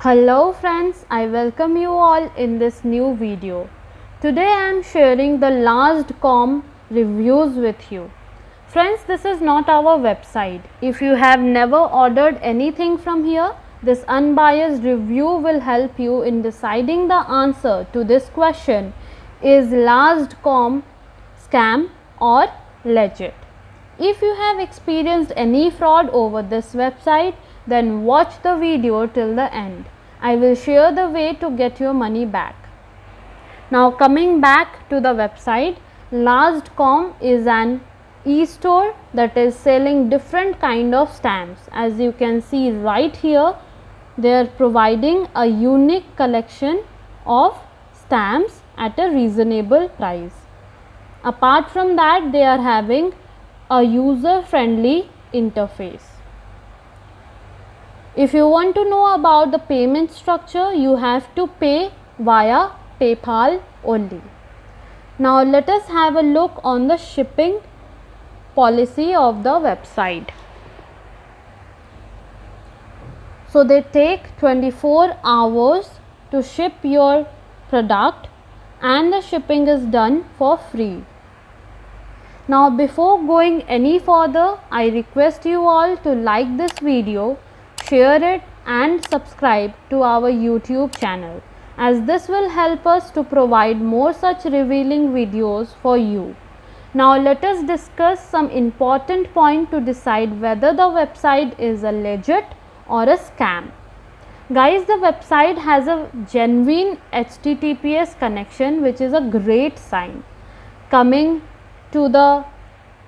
Hello friends, I welcome you all in this new video. Today I am sharing the Last.com reviews with you. Friends, this is not our website. If you have never ordered anything from here, this unbiased review will help you in deciding the answer to this question: is Last.com scam or legit? If you have experienced any fraud over this website, then watch the video till the end. I will share the way to get your money back. Now coming back to the website, Last.com is an e-store that is selling different kind of stamps. As you can see right here, they are providing a unique collection of stamps at a reasonable price. Apart from that, they are having a user-friendly interface. If you want to know about the payment structure, you have to pay via PayPal only. Now let us have a look on the shipping policy of the website. So they take 24 hours to ship your product and the shipping is done for free. Now before going any further, I request you all to like this video, share it and subscribe to our YouTube channel, as this will help us to provide more such revealing videos for you. Now let us discuss some important point to decide whether the website is a legit or a scam. Guys, the website has a genuine HTTPS connection, which is a great sign. Coming to the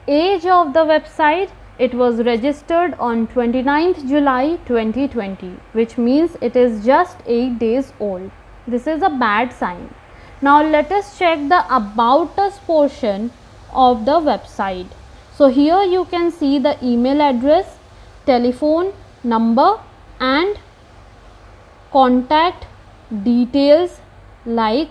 age of the website, it was registered on 29th July 2020, which means it is just 8 days old. This is a bad sign. Now let us check the About Us portion of the website. So here you can see the email address, telephone number and contact details like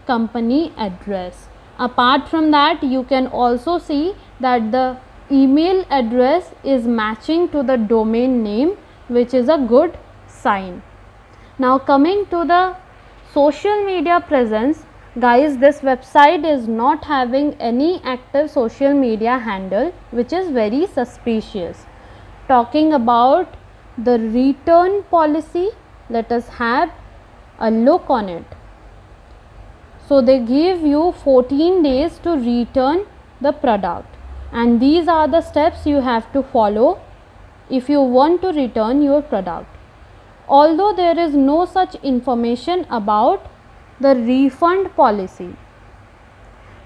company address. Apart from that, you can also see that the email address is matching to the domain name, which is a good sign. Now coming to the social media presence, guys, this website is not having any active social media handle, which is very suspicious. Talking about the return policy, let us have a look on it. So they give you 14 days to return the product, and these are the steps you have to follow if you want to return your product. Although there is no such information about the refund policy.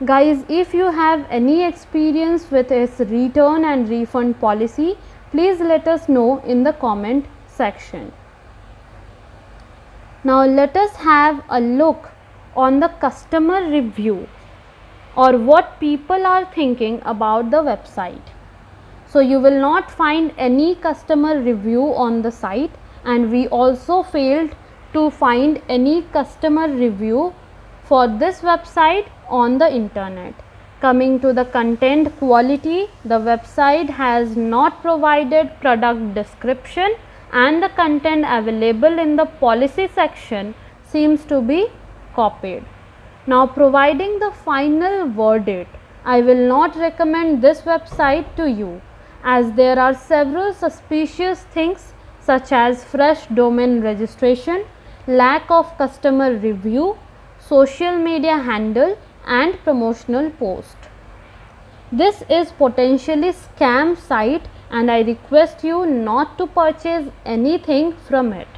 Guys, if you have any experience with its return and refund policy, please let us know in the comment section. Now let us have a look on the customer review, or what people are thinking about the website. So you will not find any customer review on the site, and we also failed to find any customer review for this website on the internet. Coming to the content quality, the website has not provided product description, and the content available in the policy section seems to be copied. Now providing the final verdict, I will not recommend this website to you, as there are several suspicious things such as fresh domain registration, lack of customer review, social media handle and promotional post. This is potentially scam site, and I request you not to purchase anything from it.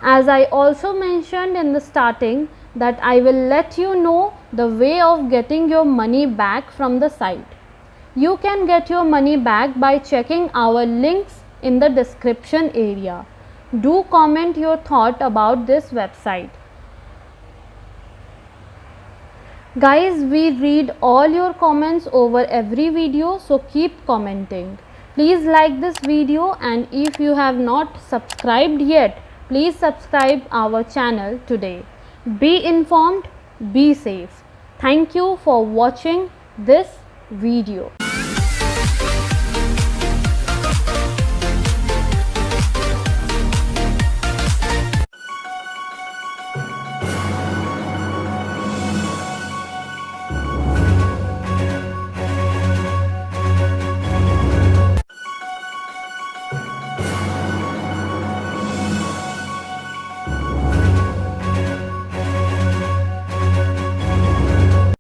As I also mentioned in the starting, that I will let you know the way of getting your money back from the site. You can get your money back by checking our links in the description area. Do comment your thought about this website. Guys, we read all your comments over every video, so keep commenting. Please like this video, and if you have not subscribed yet, please subscribe our channel today. Be informed, be safe. Thank you for watching this video.